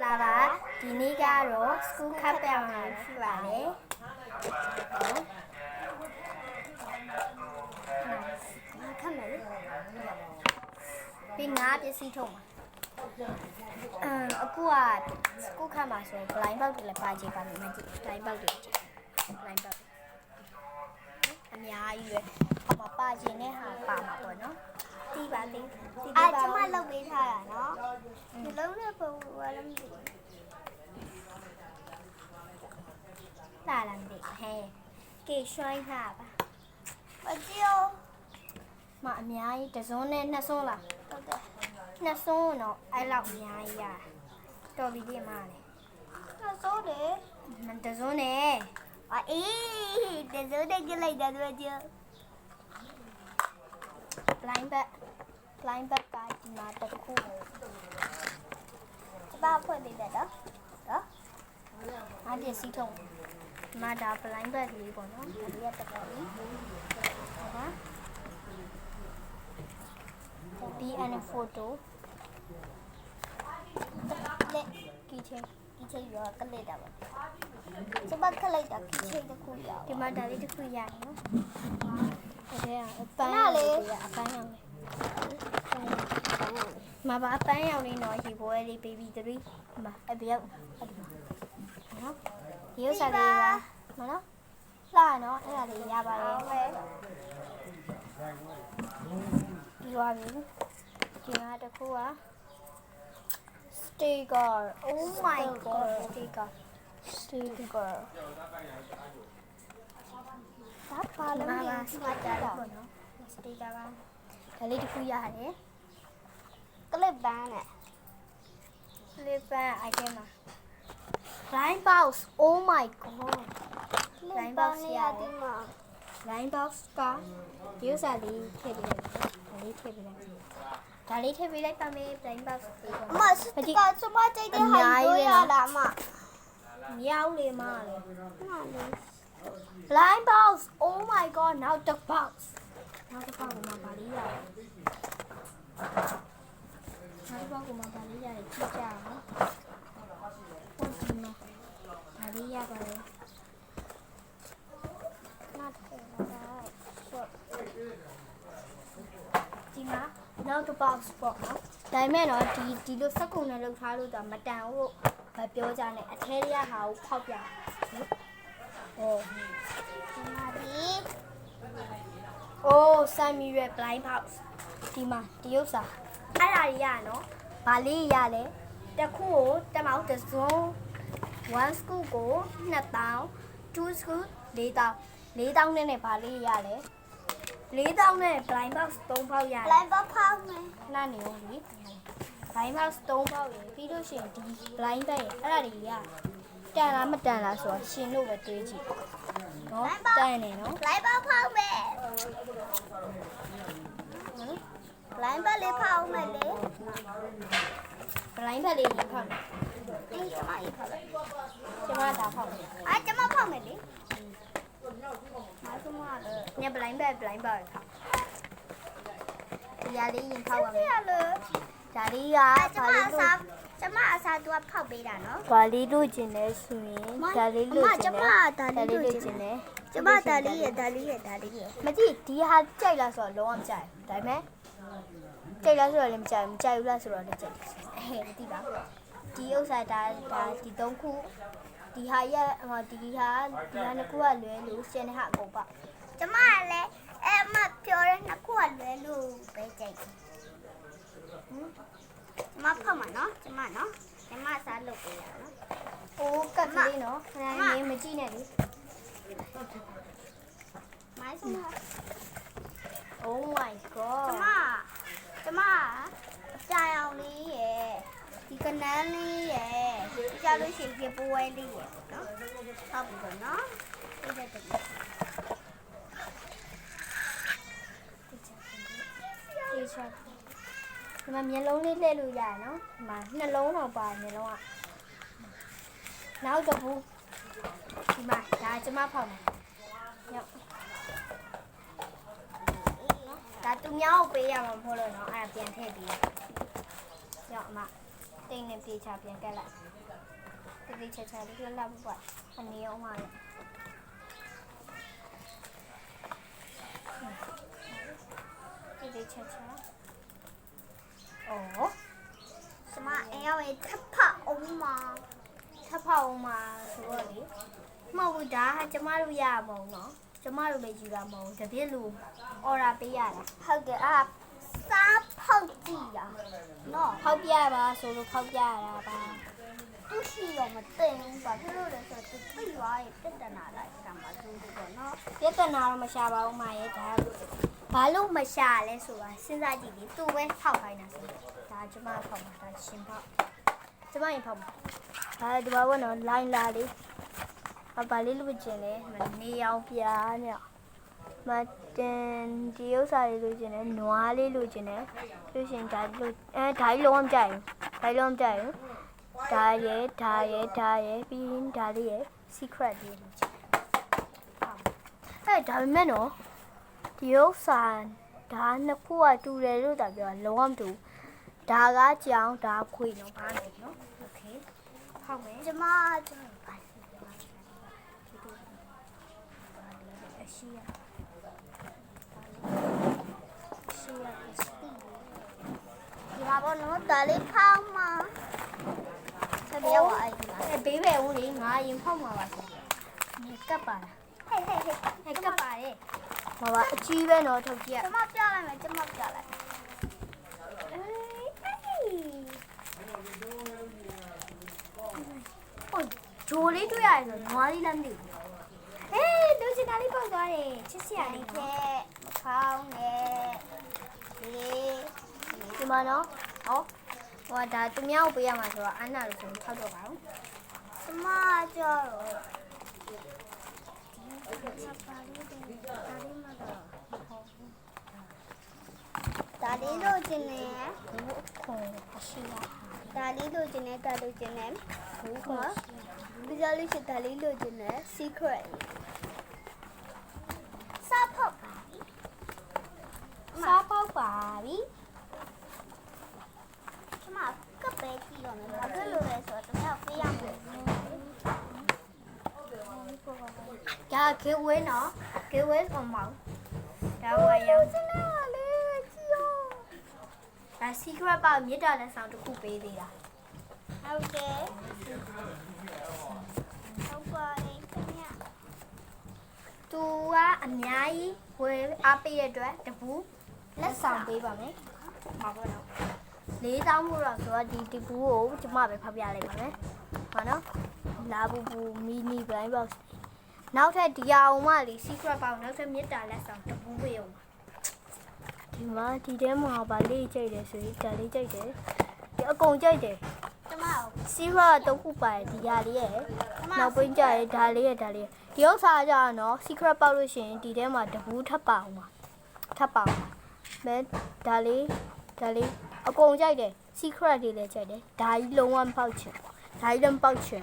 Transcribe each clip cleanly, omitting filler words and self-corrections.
လာတာဒီနေ့ကတော့ school ခပ်ပြောင်းလာဖြစ်ပါတယ်ခပ်မယ်ပြီးငါပစ္စည်းထုတ်မှာအခုက school ခပ်မှာဆို blind box တွေလည်းပါကြည့်ပါမယ်မကြည့် blind box တွေကြည့် blind box အများကြီးပဲအမပါခြင်းနဲ့ဟာပါမှာပေါ့နော်တီးပါတီးကျမလုပ်ပေးထားတာနော်ဒီလုံးနဲ့ပုံဝါလည်းမသိဘူးလာလာမသိဟဲကေရွှိုင်းထားပါမကြည့်အောင်မအများကြီးတစ်စုံနဲ့နှစ်စုံလားဟုတ်တယ်နှစ်စုံတော့အဲ့လောက်အများကြီးရတော်ပြီဒီမှာလေနှစ်စုံတယ်တစ်စုံနဲ့အေးတစ်စုံနဲ့ကြလိုက်တယ်တို့ကြည့် blind bag ကဒီမှာတစ်ခုဘာဖွင့်ပေးတယ်နော်အားပြစီထုံမှာဒါ blind bag လေးပေါ့နော်ဒီရတက်ပါပြီဟုတ်ဒီအနေ photo လက်ကီချင်းရောကလေးတာပါစပတ်ခလိုက်တာကီချင်းတစ်ခုရအောင်ဒီမှာဒါလေးတစ်ခုရနော်အဲ့ဒါအပန်းလေးအပန်းရောင်လေးမဘာအပန်းရောင်လေးတော့ရေပွဲလေး baby 3မအပြောက်နော်ဒီဥစ္စာလေးပါမနော်လှနော်အဲ့ဒါလေးရပါတယ်ပြီးသွားပြီဒီမှာတစ်ခုက sticker oh my god sticker ဒါပါလည်းမရစတာပေါ့နော်စတေကာကဒါလေးတစ်ခုရတယ်ကလစ်ဘန်းနဲ့ကလစ်ဘန်းအိုက်ထဲမှာ line box oh my god line box ရတယ်မှာ line box ကဒီဥစ္စာလေးထည့်ပေးလိုက်ဒါလေးထည့်ပေးလိုက်ပါမယ် line box လေးကအမစတေကာစမကြိုက်တဲ့ဟာပြောရလားအမမြောက်လေမလေBlind box. Oh my god. Now the box. Now the box ကိုမပါလေးရတယ်။ Now the box ကိုမပါလေးရတယ်ကြည့်ကြအောင်နော်။ဟုတ်ပြီနော်။ပါလေးရပါလေ။ Not bad. So ဒီမှာ Now the box ပေါ့နော်။ဒါပေမဲ့တော့ဒီလိုစက်ကုန်နဲ့လောက်ထားလို့တော့မတန်ဘူး။မပြောကြနဲ့အထဲရဟာကိုဖောက်ပြ။ဒီမှာဒီဆမ်မီရွယ် blind box ဒီမှာဒီဥစ္စာအဲ့ဒါကြီးရနော်ဗာလေးရလဲတစ်ခုကိုတစ်မောက်တစ်စုံ1 school ကို2000 2 school 4000နဲ့ဗာလေးရလဲ4000နဲ့ blind box 3ပေါက်ရတယ် blind box ဖောက်မယ်ခဏနေဦးလေ blind box 3ပေါက်ရပြီးလို့ရှိရင်ဒီ blind bag အဲ့ဒါတွေရတန်လားမတန်လားဆိုတော့ရှင်တို့ပဲတွေးကြည့်နော်တန်နေနော် blind box ဖောက်မယ် blind bag လေးဖောက်မယ်လေ blind bag လေးဖောက်အေးကျမအေးဖောက်လိုက်ကျမဒါဖောက်မယ်ကျမဖောက်မယ်လေမာကျမလည်းည blind bag ဖောက်ဒီရလေးရင်ဖောက်ရမယ်ဒါလေးကကျမအစားသူကဖောက်ပေးတာနော်။ဒါလေးလို့ကျင်လဲဆိုရင်ဒါလေးလို့ကျင်လဲ။ဒါလေးလို့ကျင်လဲ။ကျမဒါလေးရ။မကြည့်ဒီဟာကြိုက်လားဆိုတော့လုံးဝမကြိုက်ဘူး။ဒါပေမဲ့ကြိုက်လားဆိုတော့လည်းမကြိုက်ဘူး။မကြိုက်ဘူးလားဆိုတော့လည်းကြိုက်တယ်။မသိပါဘူး။ဒီဥစ္စာဒါဒီ3ခုဒီဟာရဒီဟာနှစ်ခုကလွဲလို့ကျန်တဲ့ဟာအကုန်ပါ။ကျမလည်းအမပြောတဲ့နှစ်ခုကလွဲလို့ပဲကြိုက်တယ်။မဖောက်မှာနော်ကျမစားလုပ်ပေးရနော်အိုးကတ်ကလေးနော်ခဏလေးမကြည့်နဲ့လေမိုင်းဆုံး Oh my god ကျမအပြာရောင်လေးရယ်ဒီကနန်းလေးရယ်ကြားလို့ရှိရင်ပွဲလေးရယ်နော်ဟုတ်ပြီပေါ့နော်ဒီတက်ဒီမှာမျက်လုံးလေးလှည့်လို့ရတယ်နော်ဒီမှာနှလုံးတော့ပါမျက်လုံးကနောက်တစ်ခုဒီမှာဒါကျမဖောက်မယ်ရောက်ဒါသူများကိုပေးရမှာမဟုတ်လို့နော်အဲ့ဒါပြန်ထည့်ပြီးရောက်အမ တိတ်နဲ့ပြေချပြန်ကက်လိုက်တိတ်ချာလေးလှပပွားအနေအောင်ပါလေတိတ်ချာအော်什么要为他泡嘛他泡嘛ဆိုတော့လေမဟုတ်ဘူးဒါကျမတို့ရမအောင်နော်ကျမတို့ပဲယူတာမဟုတ်တပြည့်လူအော်ရာပေးရတာဟုတ်တယ်အာစားဖောက်ကြည့်ရနော်ဖောက်ပြပါဆိုလို့ဖောက်ပြရတာပါသူရှိရောမသိဘူးဘာဖြစ်လို့လဲဆိုတော့သူသိသွားရင်ပြဿနာလိုက်တာမှသူတို့ပေါ့နော်ပြဿနာတော့မရှာပါဘူးမရဲ့ဒါဘာလို့မရှာလဲဆိုတာစဉ်းစားကြည့်လေသူပဲဖောက်ခိုင်းတာဆိုဒါကျမဖောက်မှာဒါရှင်ဖောက်ကျမရင်ဖောက်မှာဒါဒီဘာဘောနော်လိုင်းလာလေးဘာလေးလို့ကျင်လဲနေအောင်ပြားညမတင်ဒီဥစ္စာလေးလို့ကျင်လဲနွားလေးလို့ကျင်လဲလို့ရှင်ဒါလို့ဒါကြီးလုံးဝမကြိုက်ဘူးဒါကြီးလုံးမကြိုက်ဘူးဒါရဲ့ပြီးရင်ဒါလေးရဲ့ secret လေးလို့ကျင်ဒါပေမဲ့နော်ဒီဥစ္စာဒါနှစ်ခုကတူတယ်လို့တာပြောလုံးဝမတူဒါကကြောင်ဒါခွေနော်ဘာလဲနော်โอเคဖောက်မယ်ကျမအရှိရဒီမှာဘောနော်ဒါလေးဖောက်မှာဆက်ပြောပါအဲ့ဒီမှာဘေးပဲဦးလေးငါရင်ဖောက်မှာပါဆိုနေကပ်ပါလားဟဲ့ကပ်ပါလေမပါအကြီးပဲနော်ထုတ်ကြည့်ရကျမပြလိုက်မယ်ကျမပြလိုက်ဂျိုလေးတွေ့ရတယ်ဆိုနွားလေးလည်းမသိဘူးဟေးလူချင်တာလေးပေါက်သွားတယ်ချစ်စရာလေးခဲ့မကောင်းနဲ့ဒီမှာနော်ဟောဒါသူများကိုပေးရမှာဆိုတော့အန်းနာလို့ဆိုရင်ထောက်တော့ပါဘူးကျမကြောက်တော့ဒါလေးလို့ကျင်နေခုံအရှိရဒါလေးလို့ကျင်နေဘူးခေါ်ဒီကြလေးချက်ဒါလေးလို့ကျင်နေ secret စားပေါက်ပါပြီကျမကပ်ပဲကြည့်တော့မယ်ဘာဖြစ်လို့လဲဆိုတော့တမက်ပေးရမယ်ဒါကေဝဲနော်ကေဝဲဆောင်မောင်ဒါဝါရောက်စနေလေကြည့်ရောဒါ secret ပါမြေတားလက်ဆောင်တစ်ခုပေးသေးတာဟုတ်တယ်ဟုတ်ပါတယ်ခင်ဗျသူကအများကြီးဝယ်အားပေးရတဲ့အတွက်တပူလက်ဆောင်ပေးပါမယ်မှာပေါ့နော်4000မို့တော့ဆိုတော့ဒီတပူကိုကျမပဲဖတ်ပြလိုက်ပါမယ်ဟောနော်လာပူမီနီဘိုင်းဘောက်နောက်ထပ်ဒီအောင်မလေး secret ပေါက်နောက်ထပ်မြစ်တာလက်ဆောင်တပူပေးအောင်ဒီမှာဒီထဲမှာဗာလေးကြိုက်တယ်ဆိုရင်ဒါလေးကြိုက်တယ်ဒီအကုန်ကြိုက်တယ်ကျမ secret တော့ခုပါတယ်ဒီဟာလေးရဲ့နောက်ပိုင်းကြရဲဒါလေးရဲ့ဒီဥစ္စာကြတော့နော် secret ပေါက်လို့ရှိရင်ဒီထဲမှာတပူထပ်ပါအောင်မဲဒါလေးအကုန်ကြိုက်တယ် secret တွေလည်းကြိုက်တယ်ဒါကြီးလုံးဝမပေါက်ချင်ဒါကြီးလည်းမပေါက်ချင်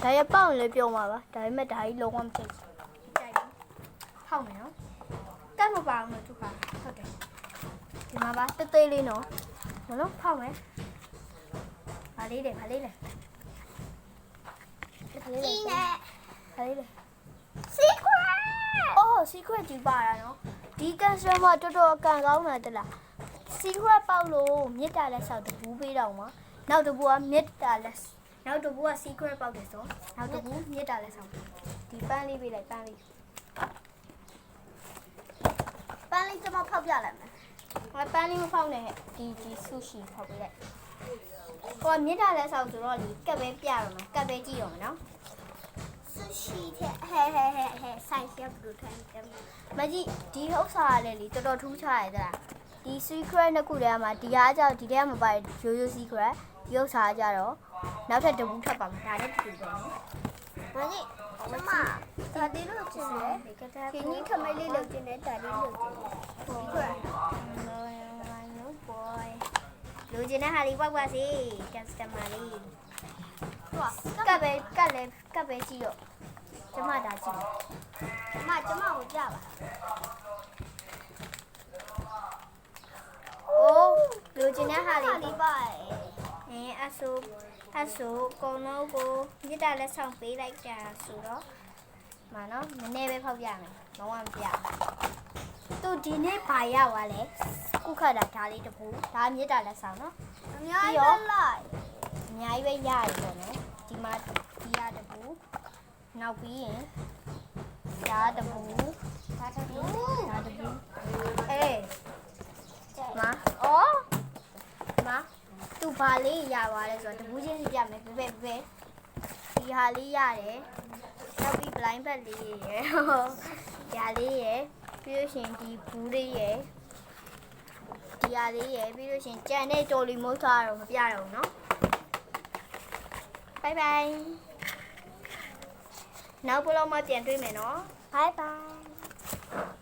ဒါရပေါက်လည်းပြောမှာပါဒါပေမဲ့ဒါကြီးလုံးဝမကြိုက်ဖောက်မယ်နော်ကတ်မပါအောင်လို့သူကဟုတ်တယ်ဒီမှာပါတိတ်တိတ်လေးနော်ဖောက်မယ်ဘာလေးလဲ secret secret ဒီပါတာနော်ဒီ customer တော်တော်အကန်ကောင်းတာတလား secret ပေါက်လို့မြစ်တာလက်ဆောက်တပူးပေးတော့မှာနောက်တပူကမြစ်တာလက်နောက်တပူက secret ပေါက်တယ်ဆိုနောက်တပူမြစ်တာလက်ဆောက်ဒီပန်းလေးပေးလိုက်ပန်းလေးကျမဖောက်ပြလိုက်မယ်ပန်းလေးမဖောက်နဲ့ဒီဆူရှီဖောက်ပေးလိုက်ဟိုမြစ်တာလက်ဆောက်ဆိုတော့ဒီကပ်ပဲပြရမှာကပ်ပဲကြည့်ရမှာနော်ရှိတဲ့ဟဲဆိုင်ရဘလူးထိုင်တယ်မကြီးဒီဥစ္စာလည်းလေတော်တော်ထူးခြားရတယ်ဒီ secret နှစ်ခုတည်းမှာဒီဟာကြောင့်ဒီထဲမှာပါရိုးရိုး secret ဒီဥစ္စာကြတော့နောက်ထပ်တပူးထပ်ပါမှာဒါလည်းတူတယ်နော်မကြီးကျမဒါလေးလို့ကျင်တယ်ခင်းကြီးခမဲလေးလို့ကျင်တယ်ဒါလေးလို့ကျင်တယ် secret no boy လူကျင်တဲ့ဟာလေးပေါက်ပါစေ customer လေးကပ်ပဲကြည့်ရောကျမဒါကြည့်ကျမကိုကြပါအိုးလူကျင်တဲ့ဟာလေးပါ အဆူကုံလုံးကိုမြစ်တာလက်ဆောင်ပေးလိုက်တာဆိုတော့မနော်နည်းနည်းပဲဖောက်ပြမယ်လုံးဝမပြသူဒီနေ့ဘာရပါလဲခုခတ်တာဒါလေးတပူဒါမြစ်တာလက်ဆောင်နော်အများကြီးပဲလိုက်အများကြီးပဲရတယ်ပေါ့နော်ဒီမှာဒီရတပူနောက်ပြီးရင်ဒါတပူဒါတပူအေးမအော်မသူဘာလေးရပါလဲဆိုတော့တပူချင်းပြမယ်ပဲဒီဟာလေးရတယ်နောက်ပြီး blind bag လေးရယ်ဒါလေးရယ်ပြီးလို့ရှိရင်ဒီဘူးလေးရယ်ဒီဟာလေးရယ်ပြီးလို့ရှိရင်ကြံတဲ့တော်လီမိုးထားတော့မပြတော့ဘူးเนาะ bye bye နောက်ဘလော့မှာပြန်တွေ့မယ်เนาะ bye bye